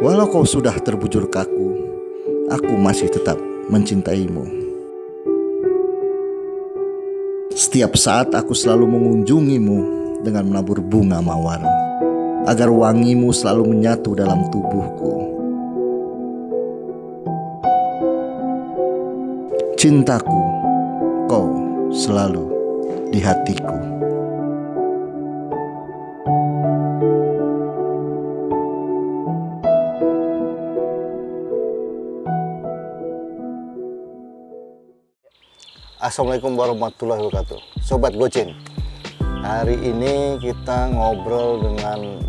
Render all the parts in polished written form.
Walau kau sudah terbujur kaku, aku masih tetap mencintaimu. Setiap saat aku selalu mengunjungimu dengan menabur bunga mawar, agar wangimu selalu menyatu dalam tubuhku. Cintaku, kau selalu di hatiku. Assalamualaikum warahmatullahi wabarakatuh, Sobat Gocin. Hari ini kita ngobrol dengan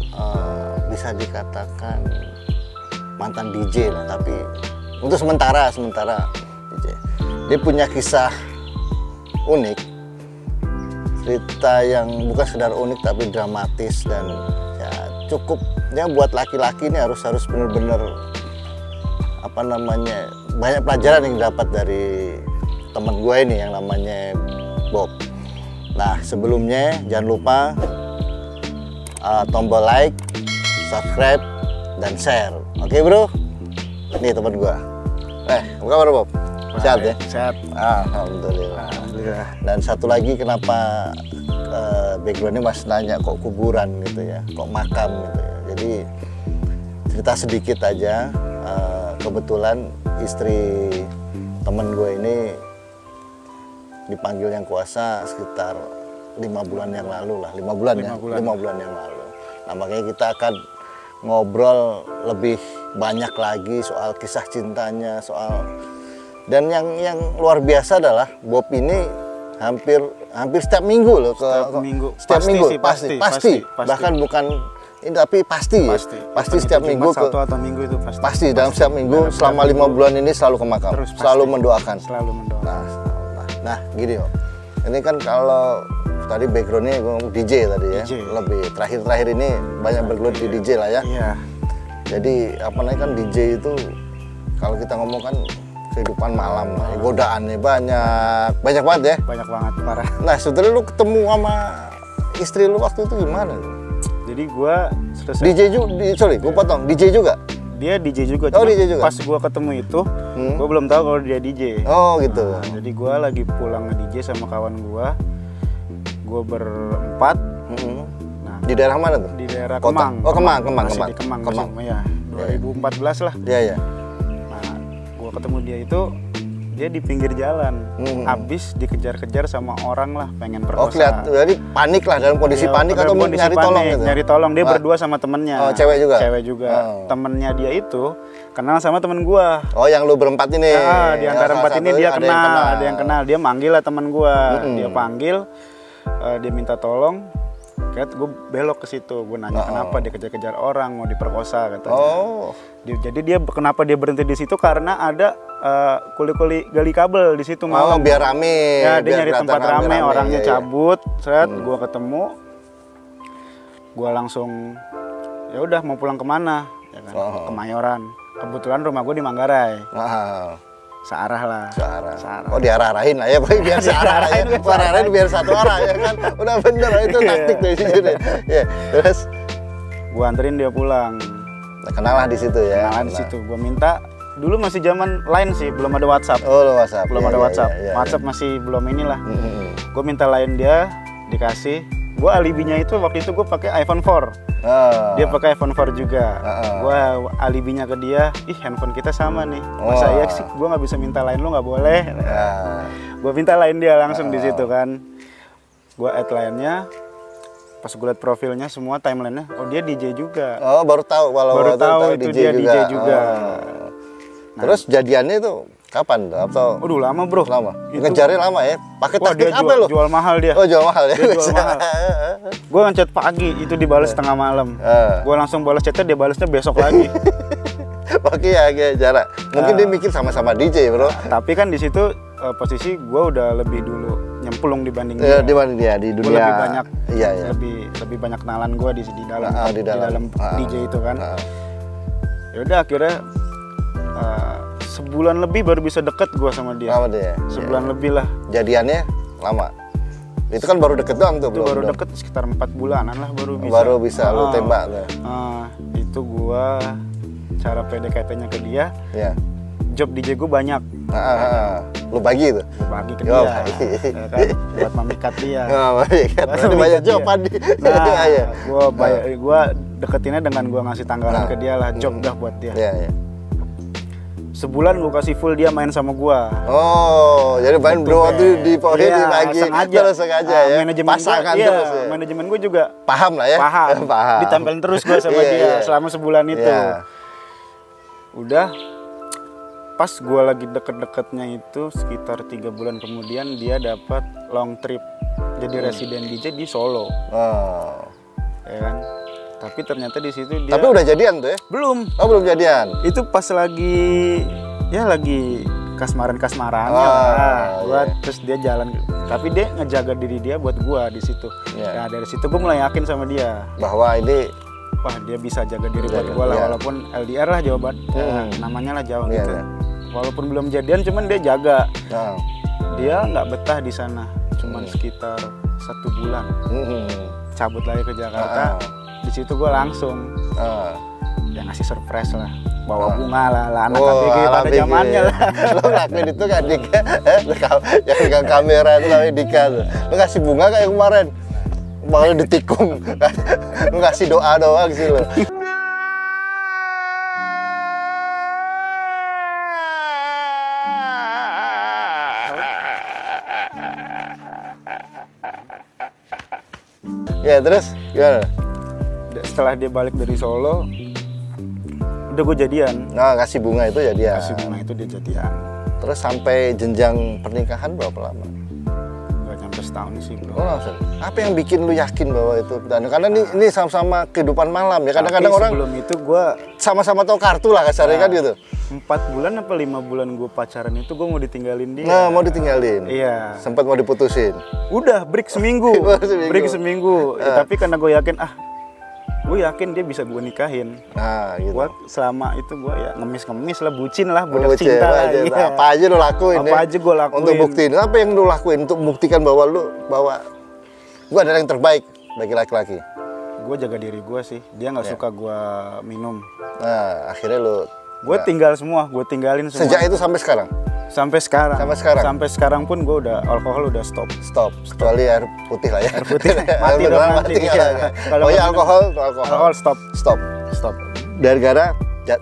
bisa dikatakan mantan DJ lah, tapi untuk sementara DJ. Dia punya kisah unik, cerita yang bukan sekedar unik tapi dramatis dan ya cukup ya buat laki-laki ini harus benar-benar banyak pelajaran yang dapat dari teman gue ini yang namanya Bob. Nah, sebelumnya jangan lupa tombol like, subscribe, dan share. Oke bro? Ini teman gue. Apa kabar Bob? Sehat ya? Sehat. Alhamdulillah. Dan satu lagi, kenapa backgroundnya Mas nanya kok kuburan gitu ya, kok makam gitu ya. Jadi cerita sedikit aja. Kebetulan istri temen gue ini dipanggil yang kuasa sekitar 5 bulan yang lalu lah, 5 bulan yang lalu. Nah, makanya kita akan ngobrol lebih banyak lagi soal kisah cintanya, dan yang luar biasa adalah Bob ini hampir setiap minggu loh setiap minggu pasti. Bahkan bukan ini tapi pasti setiap minggu atau minggu itu pasti dalam setiap minggu selama 5 bulan ini selalu ke makam, selalu mendoakan. Nah gini Om, ini kan kalau tadi backgroundnya DJ tadi ya, lebih terakhir ini banyak bergelut di DJ lah ya. Iya. Jadi kan DJ itu kalau kita ngomong kan kehidupan malam, godaannya banyak banget ya. Banyak banget, parah. Nah setelah lu ketemu sama istri lu waktu itu gimana? Jadi gua DJ juga, gua potong, DJ juga? Dia DJ juga, DJ juga. Pas gua ketemu itu, gua belum tahu kalau dia DJ. Oh gitu. Nah, jadi gua lagi pulang nge-DJ sama kawan gua berempat. Nah, di daerah mana tuh? Di daerah Kota. Kemang. Kemang. Masih di Kemang. Ya, 2014 lah. Iya. Nah, gua ketemu dia itu, dia di pinggir jalan, habis dikejar-kejar sama orang lah, pengen perkosa. Jadi panik lah, dalam kondisi panik atau nyari tolong gitu? Nyari tolong, dia berdua sama temennya. Oh, cewek juga? Cewek juga. Temennya dia itu kenal sama temen gua. Oh, yang lu berempat ini? Di antara empat ini dia kenal, ada yang kenal. Dia manggil lah temen gua, dia panggil, dia minta tolong. Gue belok ke situ, gue nanya kenapa dia kejar-kejar orang mau diperkosa katanya. Jadi dia kenapa dia berhenti di situ karena ada kuli-kuli gali kabel di situ malam. Biar rame. Ya, dia nyari tempat rame, orangnya cabut. Gue ketemu, gue langsung ya udah mau pulang kemana? Ya kan? Kemayoran. Kebetulan rumah gue di Manggarai. Searah lah. Oh, diarah-arahin lah ya, biar searah ya. Arahin biar satu arah ya kan. Udah bener itu taktik tuh sih. Ya, terus gua anterin dia pulang. Nah, kenal lah di situ ya. Kenalan di situ. Gua minta dulu masih zaman line sih, belum ada WhatsApp. Oh, WhatsApp. Belum ada WhatsApp. WhatsApp masih belum inilah. Gua minta line dia, dikasih. Gua alibinya itu waktu itu gue pakai iPhone 4. Dia pakai iPhone 4 juga. Gua alibinya ke dia, handphone kita sama nih. Masa iya sih gue nggak bisa minta line lu, nggak boleh. Gue minta line dia langsung di situ kan. Gue add line-nya. Pas gue liat profilnya semua timelinenya, dia DJ juga. Baru tahu itu dia DJ juga. Terus jadiannya itu kapan tuh? Atau lama bro. Lama. Ngejarnya lama ya. Pakai taktik dia apa lo? Jual mahal dia. Oh, jual mahal ya. Dia jual mahal. Gue ngechat pagi, itu dibalas tengah malam. Gue langsung balas chatnya, dia balasnya besok lagi. Oke ya, jarak. Mungkin dia mikir sama-sama DJ bro. Tapi kan di situ posisi gue udah lebih dulu nyemplung dibanding dia. Dibanding dia di dunia. Gue lebih banyak, iya. lebih banyak kenalan gue di dalam DJ itu kan. Ya udah akhirnya sebulan lebih baru bisa deket gue sama dia. Sebulan lebih lah. Jadiannya lama. Itu kan baru deket doang tuh. Itu baru deket sekitar 4 bulanan lah baru bisa. Baru bisa lu tembak tuh. Itu gue cara PDKT-nya ke dia. Ya. Job DJ gue banyak. Lu bagi itu? Gue bagi ke dia. Ya kan? Buat memikat dia. Memikat. Berarti banyak job Andi. Nah, gue deketinnya dengan gue ngasih tanggalan ke dia lah, job dah buat dia. Iya. Sebulan gue kasih full dia main sama gue. Oh, jadi main berdua tuh di pohon lagi. Sengaja ya. Pasangan terus ya. Manajemen gue juga paham lah ya. Paham. Ditempelin terus gue sama dia selama sebulan itu. Udah. Pas gue lagi deket-deketnya itu sekitar 3 bulan kemudian dia dapat long trip jadi residen DJ di Solo. Ya kan? Tapi ternyata di situ dia. Tapi udah jadian tuh ya? Belum. Oh, belum jadian. Itu pas lagi kasmaran-kasmarannya terus dia jalan. Tapi dia ngejaga diri dia buat gua di situ. Nah, dari situ gua mulai yakin sama dia bahwa ini dia bisa jaga diri buat gua lah walaupun LDR lah jawaban. Namanya lah jauh gitu. Walaupun belum jadian cuman dia jaga. Dia nggak betah di sana. Cuman sekitar 1 bulan. Cabut lagi ke Jakarta. Di situ gue langsung dia ngasih surprise lah, bawa bunga lah anak ABG pada zamannya lah. Lo ngelakuin itu kan Dika, yang pegang kamera itu namanya Dika tuh. Lo ngasih bunga kayak kemarin, malah ditikung. Lo ngasih doa doang sih lo. Ya terus gimana? Setelah dia balik dari Solo, udah gue jadian. Nah, kasih bunga itu jadian. Kasih bunga itu dia jadian. Terus sampai jenjang pernikahan berapa lama? Gak nyampe setahun sih bro. Oh, apa yang bikin lu yakin bahwa itu? Dan karena ini sama-sama kehidupan malam ya. Kadang-kadang orang sebelum itu gue sama-sama tahu kartu lah kasarnya kan gitu. 4 bulan apa 5 bulan gue pacaran itu gue mau ditinggalin dia. Nah, mau ditinggalin. Iya. Sempat mau diputusin. Udah break seminggu. Break seminggu. Ya, tapi karena gue yakin gue yakin dia bisa gue nikahin. Nah, gitu. Buat selama itu gue ya ngemis lah, bucin lah, budak cinta lah. Iya. Apa aja lo lakuin Apa aja gue lakuin. Untuk buktiin. Apa yang lo lakuin untuk membuktikan bahwa gue adalah yang terbaik bagi laki-laki? Gue jaga diri gue sih. Dia nggak suka gue minum. Nah, akhirnya lo gue tinggal semua, gue tinggalin semua. Sejak itu sampai sekarang? Sampai sekarang. Sampai sekarang pun gue udah alkohol udah stop. Kecuali air putih lah ya. Air putih mati dong nanti. Kalau alkohol stop. Gara-gara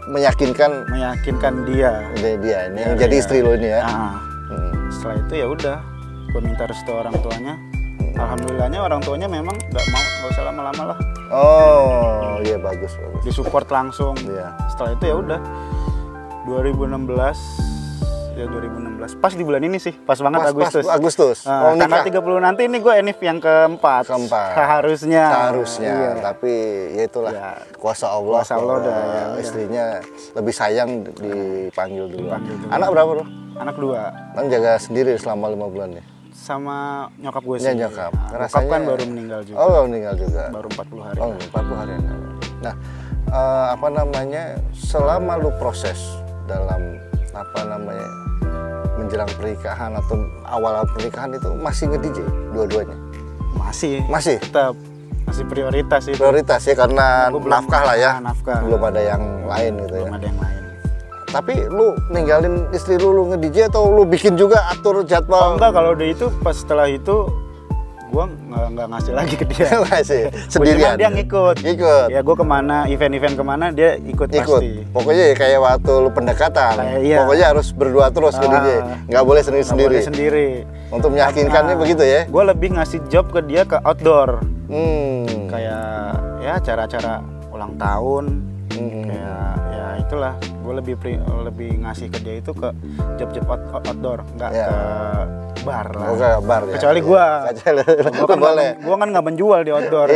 meyakinkan dia ini yang jadi istri lo ini ya. Setelah itu ya udah, gue minta restu orang tuanya. Alhamdulillahnya orang tuanya memang nggak usah lama-lama lah. Oh iya bagus. Disupport langsung. Iya. Setelah itu ya udah 2016 pas di bulan ini sih, pas banget Agustus. Tanggal 30 nanti ini gue enif yang keempat. Seharusnya. Iya. Tapi ya itulah kuasa Allah udah ya, istrinya lebih sayang dipanggil dulu. Anak berapa bro? Anak 2. Bang jaga sendiri selama 5 bulan ya? Sama nyokap gue sih. Ya, nyokap. Nyokap kan baru meninggal juga. Oh, baru meninggal juga. Baru 40 hari. Oh, 40 hari. Nah, selama lu proses dalam menjelang pernikahan atau awal pernikahan itu masih nge-DJ dua-duanya? Masih? Tetap masih prioritas itu. Prioritas ya karena nafkah lah ya. Nafkah. Belum ada yang lain gitu ya. Belum ada yang lain. Tapi lu ninggalin istri lu nge-DJ atau lu bikin juga atur jadwal? Enggak, kalau udah itu pas setelah itu gua nggak ngasih lagi ke dia. Ngasih sendirian. Dia ngikut. Ya gua kemana, event-event kemana dia ikut pasti. Pokoknya ya kayak waktu lu pendekatan. Pokoknya harus berdua terus ke DJ. Nggak boleh sendiri. Untuk meyakinkannya begitu ya. Gua lebih ngasih job ke dia ke outdoor. Kayak ya acara-acara ulang tahun. Kayak ya itulah, gue lebih ngasih ke dia itu ke job-job outdoor, nggak ke bar lah. Ke bar ya. Kecuali gue kan nggak menjual di outdoor.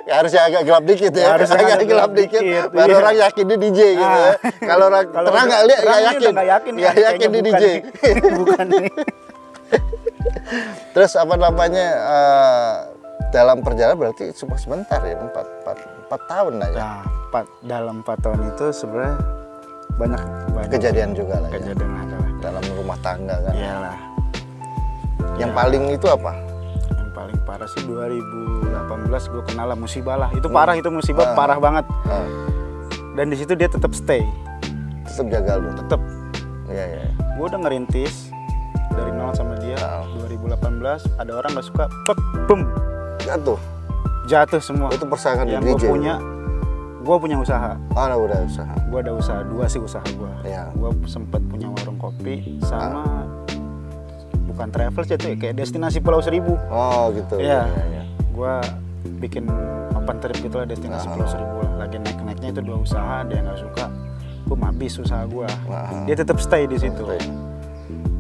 Harusnya agak gelap dikit ya. Agak gelap dikit. Baru orang yakin di DJ gitu ya. Kalau orang terang nggak yakin. Nggak yakin di DJ. Bukan nih. Terus dalam perjalanan berarti cuma sebentar ya, 4 tahun lah ya. Nah, dalam 4 tahun itu sebenarnya banyak kejadian juga lah. Kejadian ada lah. Dalam rumah tangga kan. Iyalah. Yang paling itu apa? Yang paling parah sih 2018 gue kenal lah musibah lah. Itu parah, itu musibah parah banget. Dan di situ dia tetap stay. Tetap jaga lu. Tetap. Iya. Gue udah ngerintis dari nol sama dia. 2018 ada orang nggak suka, pek, boom, jatuh semua. Itu persaingan yang di DJ. Gue punya usaha. Ada udah usaha. Gue ada usaha, 2 sih usaha gue. Iya. Gue sempet punya warung kopi sama bukan travel sih, itu kayak destinasi Pulau Seribu. Oh gitu. Iya. Gue bikin open trip gitu lah, destinasi Pulau Seribu lah. Lagi naik-naiknya itu 2 usaha, dia nggak suka. Gue mabis usaha gue. Dia tetap stay di situ.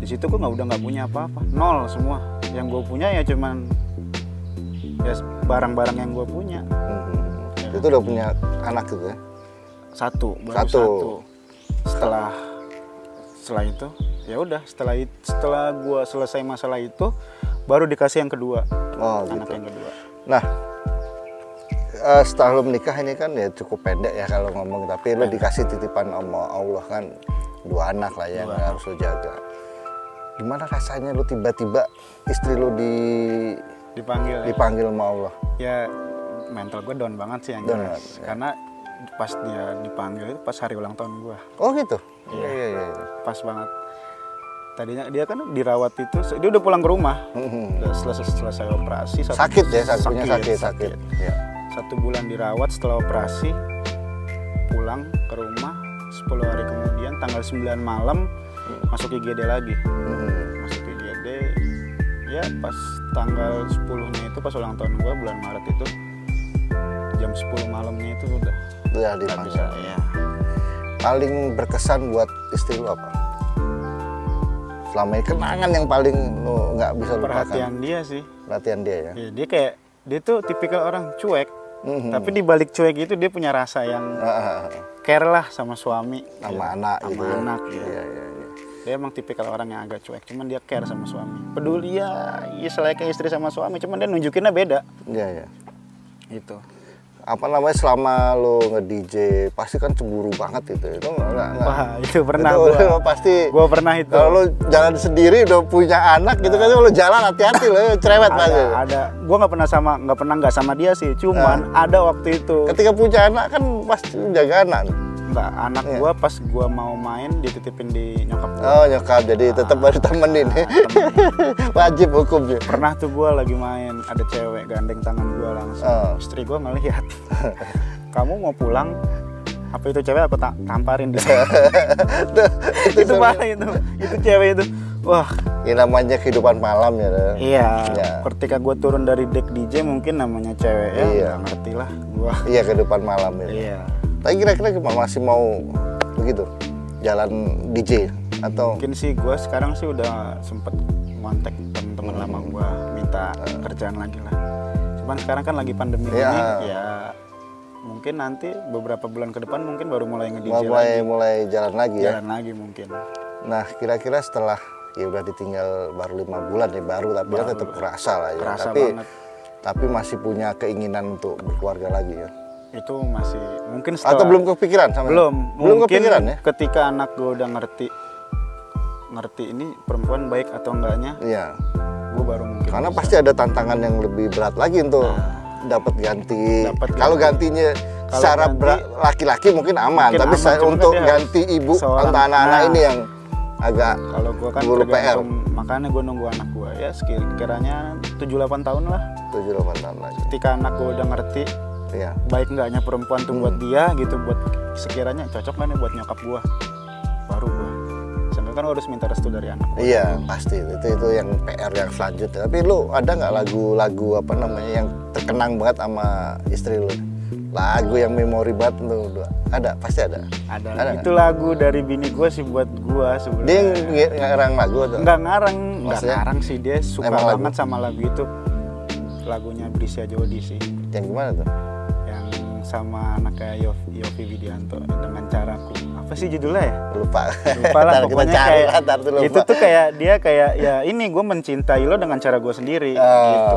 Di situ gue udah nggak punya apa-apa, nol semua. Yang gue punya ya cuman ya barang-barang yang gue punya. Itu udah punya anak gitu ya? Baru satu. Setelah itu ya udah, setelah gue selesai masalah itu baru dikasih yang kedua. Anak gitu. yang kedua. Nah, setelah lo menikah ini kan ya cukup pendek ya kalau ngomong, tapi lo dikasih titipan sama Allah kan 2 anak lah yang harus lo jaga. Gimana rasanya lo tiba-tiba istri lo dipanggil sama Allah? Ya mental gue down banget sih yang jelas. Karena pas dia dipanggil itu pas hari ulang tahun gue. Oh gitu? Iya. Pas banget. Tadinya dia kan dirawat itu, dia udah pulang ke rumah. Udah selesai operasi. Sakit. Ya. 1 bulan dirawat, setelah operasi pulang ke rumah. 10 hari kemudian tanggal 9 malam masuk IGD lagi. Masuk IGD ya pas tanggal 10-nya itu pas ulang tahun gua bulan Maret itu jam 10 malamnya itu udah dipanggil. Ya. Paling berkesan buat istri lu apa? Selama ini kenangan yang paling lu nggak bisa lupakan? Perhatian dia sih. Perhatian dia ya? Ya dia tuh tipikal orang cuek. Tapi di balik cuek itu dia punya rasa yang care lah sama suami, sama anak gitu. Iya. Dia emang tipikal orang yang agak cuek, cuman dia care sama suami. Peduli ya selayaknya istri sama suami, cuman dia nunjukinnya beda. Iya. Itu. Apa namanya, selama lo nge-DJ pasti kan cemburu banget itu enggak. Wah, itu pernah itu pasti. Gua pernah itu. Kalau lo jalan sendiri udah punya anak gitu kan, lo jalan hati-hati lo cerewet pasti. Ada. Gua nggak pernah sama dia sih. Cuman ada waktu itu. Ketika punya anak kan pasti jaga anak. Enggak, anak gua pas gua mau main dititipin di nyokap gua. Oh, nyokap, jadi tetap harus temenin. Wajib hukumnya. Pernah tuh gua lagi main, ada cewek gandeng tangan gua langsung. Istri gua ngelihat. Kamu mau pulang? Apa itu cewek aku tamparin di sana. Itu parah itu cewek itu. Wah, ini namanya kehidupan malam ya. Iya. Ketika gua turun dari deck DJ mungkin namanya cewek ya. Iya. Ngerti lah gua. Iya, kehidupan malam ya. Iya. Tapi kira-kira gimana, masih mau begitu jalan DJ atau? Mungkin sih gue sekarang sih udah sempet kontak teman-teman lama gue minta kerjaan lagi lah. Cuman sekarang kan lagi pandemi ini ya mungkin nanti beberapa bulan ke depan mungkin baru mulai nge-DJ lagi. Mulai jalan lagi ya? Jalan lagi mungkin. Nah kira-kira setelah ya udah ditinggal baru 5 bulan ya tapi kan tetap kerasa lah ya. Kerasa banget. Tapi masih punya keinginan untuk berkeluarga lagi ya? Itu masih mungkin setelah, atau belum kepikiran sama? Belum kepikiran ya? Ketika anak gue udah ngerti ini perempuan baik atau enggaknya, iya, gue baru mungkin karena bisa. Pasti ada tantangan yang lebih berat lagi untuk dapat ganti. Kalau gantinya secara laki-laki mungkin aman, tapi untuk ganti ibu untuk anak-anak ini yang agak kalau gue kan PR. Makanya gue nunggu anak gue ya sekiranya 7-8 tahun lah. 7-8 tahun lagi. Ketika anak gue udah ngerti baik enggaknya perempuan tuh buat dia gitu, buat sekiranya cocok kan ya buat nyokap gua, baru gua sambil kan harus minta restu dari anak gua. Iya pasti itu yang PR yang selanjutnya. Tapi lu ada nggak lagu apa namanya yang terkenang banget sama istri lu, lagu yang memori banget lu? Pasti ada itu lagu dari bini gua sih buat gua sebenarnya. Dia ngarang lagu atau nggak ngarang sih, dia suka banget sama lagu itu, lagunya Brisya Jodi sih. Yang gimana tuh? Sama anak kayak Yofi Widianto, dengan caraku. Apa sih judulnya ya? Lupa lah pokoknya kayak itu tuh kayak dia kayak ya ini gue mencintai lo dengan cara gue sendiri gitu.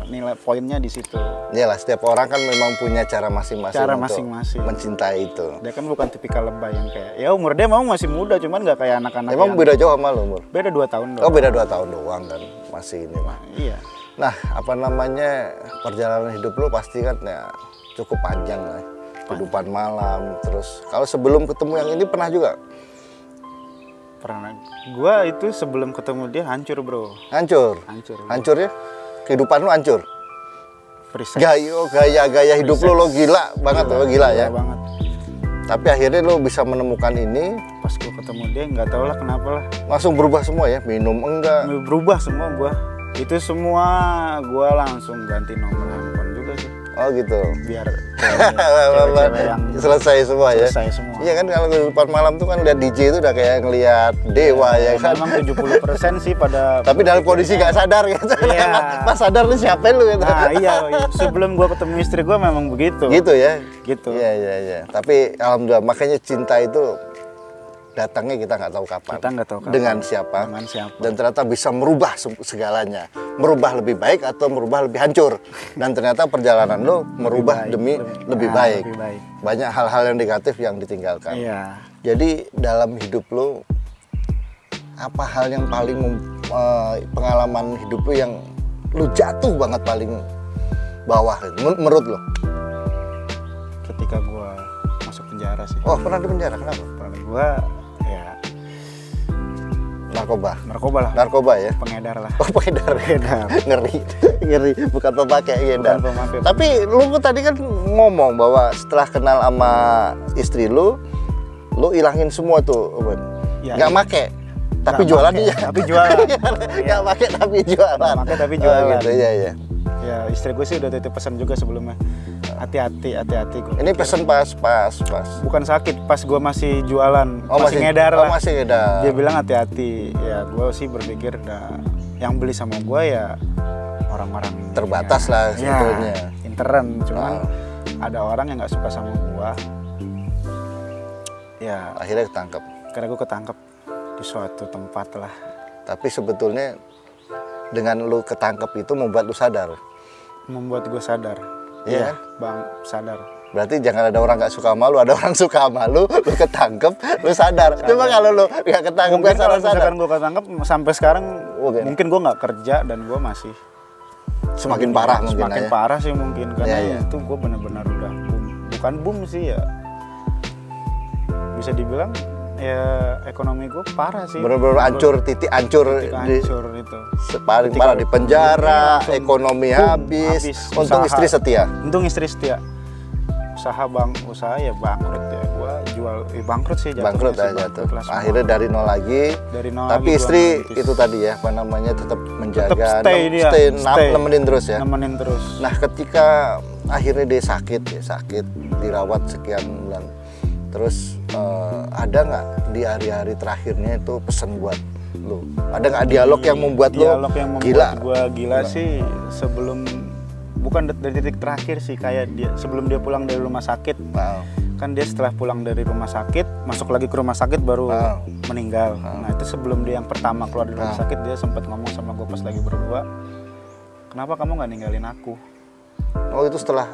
Nilai poinnya di situ. Iyalah, setiap orang kan memang punya cara masing-masing untuk mencintai itu. Dia kan bukan tipikal lebay yang kayak ya umur dia mau masih muda, cuman nggak kayak anak-anak. Emang beda jauh sama lo umur? Beda 2 tahun doang. Oh beda 2 tahun doang kan, masih ini mah. Iya. Nah apa namanya, perjalanan hidup lo pasti kan ya cukup panjang lah. kehidupan malam. Terus kalau sebelum ketemu yang ini pernah juga? Pernah. Gua itu sebelum ketemu dia hancur, bro. Hancur? Hancur ya? Kehidupan lu hancur? Gaya hidup lo gila banget, lo gila ya? Banget. Tapi akhirnya lo bisa menemukan ini. Pas gua ketemu dia, nggak tau lah kenapa lah. Langsung berubah semua ya? Minum enggak? Berubah semua gua. Itu semua gua langsung ganti nomor handphone juga sih. Oh gitu. Biar yang selesai semua ya. Selesai semua. Iya kan, kalau kehidupan malam tuh kan lihat DJ itu udah kayak ngelihat dewa ya kan. Memang 70% sih pada. Tapi dalam kondisi nggak sadar gitu. Iya. Pas sadar lu siapa lu gitu. Nah iya, sebelum gua ketemu istri gua memang begitu. Gitu ya. Gitu. Iya. Tapi alhamdulillah, makanya cinta itu datangnya kita nggak tahu kapan. Kita nggak tahu kapan. Dengan siapa. Dan ternyata bisa merubah segalanya. Merubah lebih baik atau merubah lebih hancur. Dan ternyata perjalanan lo merubah demi lebih baik. Banyak hal-hal yang negatif yang ditinggalkan. Iya. Jadi dalam hidup lo, apa hal yang paling pengalaman hidup lo yang lo jatuh banget paling bawah menurut lo? Ketika gua masuk penjara sih. Oh, pernah di penjara? Kenapa? Pernah gua ya narkoba ya, pengedar lah. Oh, pengedar. ngeri bukan pemakai ngedar. Tapi lu tadi kan ngomong bahwa setelah kenal sama istri lu ilangin semua tuh, ya, nggak make tapi jualan dia. Tapi jualan. Nggak make tapi jualan. Nggak make tapi jualan. Oh, gitu ya. Ya istri gue sih udah titip pesan juga sebelumnya. Hati-hati gue. Ini pesan pas. Bukan sakit, pas gue masih jualan, masih ngedar lah. Masih ngedar. Dia bilang hati-hati. Ya gue sih berpikir yang beli sama gue ya orang-orang terbatas lah sebetulnya. Ya, intern, cuman ada orang yang nggak suka sama gue. Ya akhirnya ketangkep. Karena gue ketangkep di suatu tempat lah. Tapi sebetulnya dengan lu ketangkep itu membuat lu sadar. Membuat gue sadar. Iya, Bang, sadar. Berarti jangan ada orang nggak suka sama lu, ada orang suka sama lu ketangkep, lu sadar. Coba kalau lu nggak ketangkep, mungkin kalau sadar. Misalkan gue ketangkep sampai sekarang, mungkin gue nggak kerja dan gue masih semakin parah mungkin. Semakin parah sih mungkin, karena itu gue benar-benar udah bukan boom sih ya. Bisa dibilang ya ekonomi gue parah sih. Bener-bener hancur, titik hancur itu. Paling parah di penjara, ekonomi habis. Untung istri setia. Usaha ya bangkrut ya. Gua jual bangkrut sih jatuhnya. Bangkrut aja tuh. Akhirnya dari nol lagi. Tapi istri itu tadi ya, apa namanya, tetap menjaga, stay nemenin terus ya. Nemenin terus. Nah, ketika akhirnya dia sakit dirawat sekian bulan. Terus ada nggak di hari-hari terakhirnya itu pesan buat lu? Ada nggak dialog yang membuat lu gila? Gua gila sih sebelum, bukan dari titik terakhir sih, kayak sebelum dia pulang dari rumah sakit. Kan dia setelah pulang dari rumah sakit masuk lagi ke rumah sakit baru meninggal. Nah itu sebelum dia yang pertama keluar dari rumah sakit, dia sempat ngomong sama gue pas lagi berdua, kenapa kamu nggak ninggalin aku? Oh itu setelah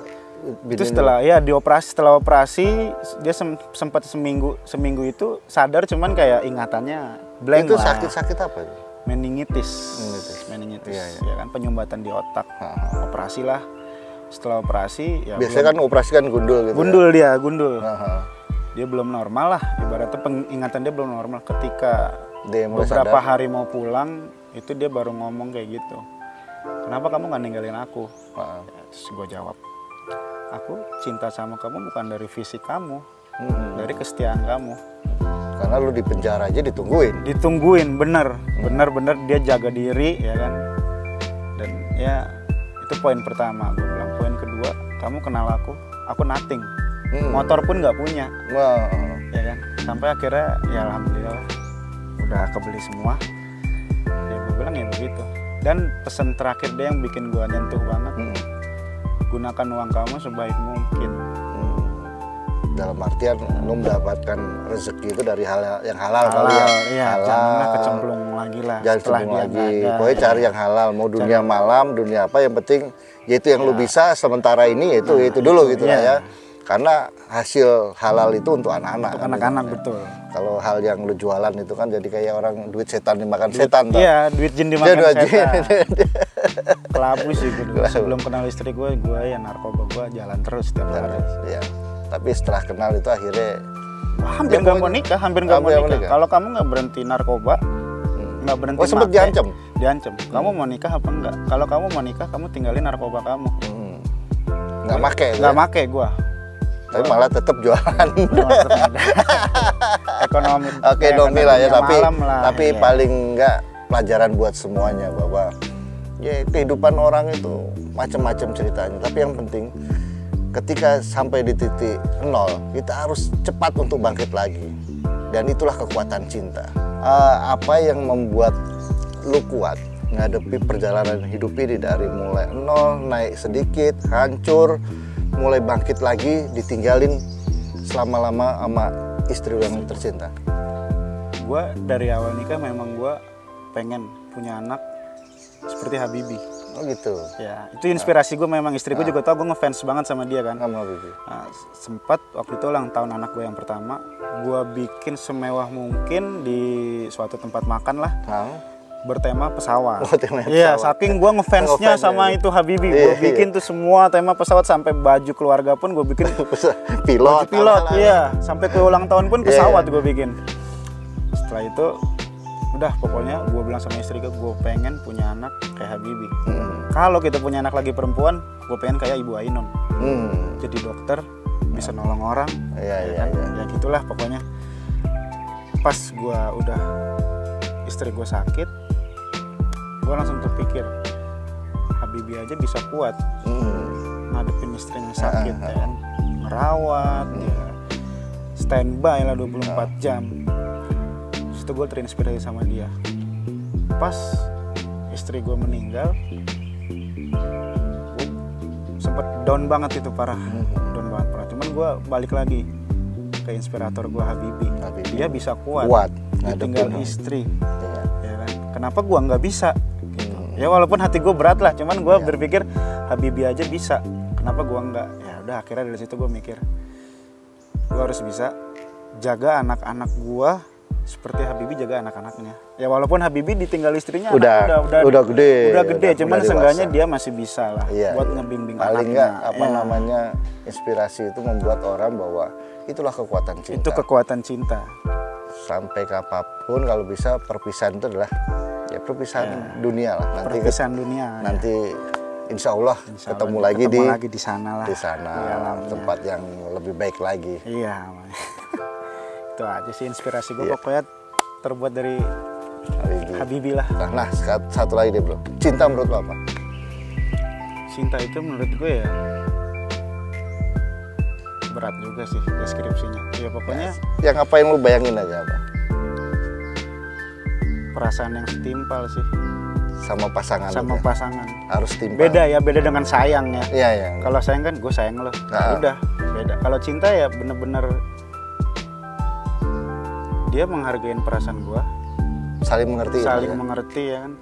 setelah operasi dia sempat seminggu itu sadar, cuman kayak ingatannya blank. Itu lah. sakit apa itu? Meningitis. Ya kan, penyumbatan di otak. Operasi lah. Setelah operasi ya biasanya kan operasi kan gundul gitu. Gundul. Dia belum normal lah, ibaratnya ingatan dia belum normal. Ketika dia beberapa hari mau pulang itu dia baru ngomong kayak gitu, kenapa kamu nggak ninggalin aku? Ya, terus gue jawab, aku cinta sama kamu bukan dari fisik kamu, dari kesetiaan kamu. Karena lu di penjara aja ditungguin. Bener dia jaga diri ya kan. Dan ya itu poin pertama gue bilang. Poin kedua, kamu kenal aku nothing, motor pun nggak punya. Ya kan. Sampai akhirnya ya alhamdulillah udah kebeli semua. Ya gue bilang ya begitu. Dan pesan terakhir dia yang bikin gue nyentuh banget, gunakan uang kamu sebaik mungkin. Dalam artian lu mendapatkan rezeki itu dari hal yang halal kali ya. Iya, janganlah kecemplung lagi lah. Jangan kecemplung lagi. Pokoknya cari yang halal, mau dunia malam, dunia apa, yang penting yaitu yang lu bisa sementara ini, itu dulu gitu lah ya. Karena hasil halal itu untuk anak-anak. Untuk anak-anak betul. Kalau hal yang lu jualan itu kan jadi kayak orang duit setan dimakan setan. Iya, duit jin dimakan setan. Kelabu sih gue. Sebelum kenal istri gue ya narkoba gue jalan terus setiap hari. Iya. Tapi setelah kenal itu akhirnya hampir nggak mau nikah, hampir nggak mau nikah. Kalau kamu nggak berhenti narkoba, nggak berhenti. Oh, sempet diancam? Diancam. Kamu mau nikah apa enggak? Kalau kamu mau nikah, kamu tinggalin narkoba kamu. Nggak make? Nggak make gua. Tapi malah tetap jualan. Ekonomi lah ya, tapi ya. Paling enggak pelajaran buat semuanya bahwa ya kehidupan orang itu macam-macam ceritanya. Tapi yang penting ketika sampai di titik nol, kita harus cepat untuk bangkit lagi. Dan itulah kekuatan cinta. Apa yang membuat lu kuat ngadepi perjalanan hidup ini dari mulai nol, naik sedikit, hancur, mulai bangkit lagi, ditinggalin selama-lama sama istri yang tercinta? Gua dari awal nikah memang gua pengen punya anak seperti Habibie. Oh gitu. Ya, itu inspirasi gue memang. Istri gue juga tau gue ngefans banget sama dia kan. Sama Habibie. Sempat waktu itu ulang tahun anak gue yang pertama, gue bikin semewah mungkin di suatu tempat makan lah. Bertema pesawat. Oh, tema pesawat. Iya, saking gue ngefansnya sama itu Habibie. Gue bikin tuh semua tema pesawat, sampai baju keluarga pun gue bikin. Pilot. Iya. Sampai ke ulang tahun pun pesawat gue bikin. Setelah itu udah, pokoknya gue bilang sama istri gue pengen punya anak kayak Habibie. Kalau kita punya anak lagi perempuan, gue pengen kayak Ibu Ainun. Jadi dokter, bisa nolong orang. Ya gitulah pokoknya. Pas gue udah, istri gue sakit, gue langsung terpikir, Habibie aja bisa kuat ngadepin istrinya sakit, ya kan, merawat, ya standby lah 24 jam. Itu gue terinspirasi sama dia. Pas istri gue meninggal, gue sempet down banget itu, parah. Down banget parah. Cuman gue balik lagi ke inspirator gue, Habibie. Dia bisa kuat ditinggal istri. Ya kan? Kenapa gue nggak bisa? Gitu. Ya walaupun hati gue berat lah, cuman gue berpikir Habibie aja bisa. Kenapa gue nggak? Ya udah, akhirnya dari situ gue mikir, gue harus bisa jaga anak-anak gue seperti Habibie jaga anak-anaknya. Ya walaupun Habibie ditinggal istrinya udah gede, cuman seenggaknya dia masih bisa lah buat ngebimbing paling anaknya. Paling namanya inspirasi itu membuat orang bahwa itulah kekuatan cinta. Itu kekuatan cinta. Sampai kapanpun kalau bisa perpisahan itu adalah ya perpisahan dunia lah. Perpisahan dunia. Nanti insya Allah ketemu lagi di sana lah. Di sana tempat yang lebih baik lagi. Iya. Itu aja sih inspirasi gue, pokoknya terbuat dari Habibie lah. Nah, satu lagi deh bro, cinta menurut lo apa? Cinta itu menurut gue ya berat juga sih deskripsinya. Ya pokoknya yang apa yang lo bayangin aja apa? Perasaan yang setimpal sih. Sama pasangan. Sama pasangan. Harus timpal. Beda ya, beda dengan sayang ya. Iya. Kalau sayang kan gue sayang lo. Udah beda. Kalau cinta ya bener-bener dia menghargai perasaan gua, saling mengerti ya kan,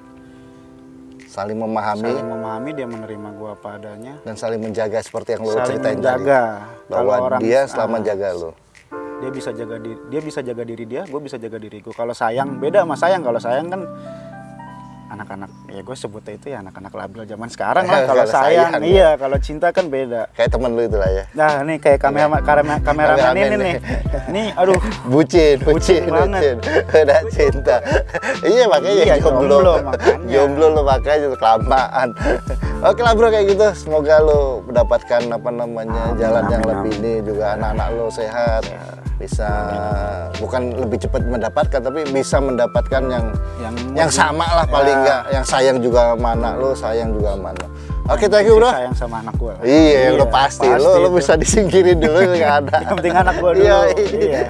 saling memahami, dia menerima gua apa adanya, dan saling menjaga seperti yang lo ceritain tadi, bahwa dia selama jaga lo, dia bisa jaga diri dia, gua bisa jaga diriku. Kalau sayang beda sama sayang. Kalau sayang kan anak-anak, ya gue sebutnya itu ya anak-anak labil zaman sekarang lah. Kalau sayang, iya. Kalau cinta kan beda. Kayak temen lu itu lah ya. Nah, nih kayak kameramen ini nih. Nih, aduh. Bucin banget. Udah cinta. Iya makanya jomblo lo makanya kelamaan. Oke lah bro, kayak gitu. Semoga lo mendapatkan jalan yang lebih ini, juga anak-anak lo sehat. Bisa bukan lebih cepat mendapatkan, tapi bisa mendapatkan yang sama lah paling enggak, yang sayang juga sama anak lo, sayang juga sama anak. Oke, thank you bro. Sayang sama anak gue. Iya, lo pasti lo bisa disingkirin dulu nggak ada. Yang penting anak gue dulu. Iya.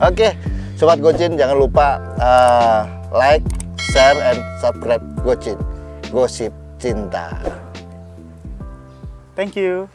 Oke, sobat Gocin jangan lupa like, share, and subscribe Gocin, Gosip Cinta. Thank you.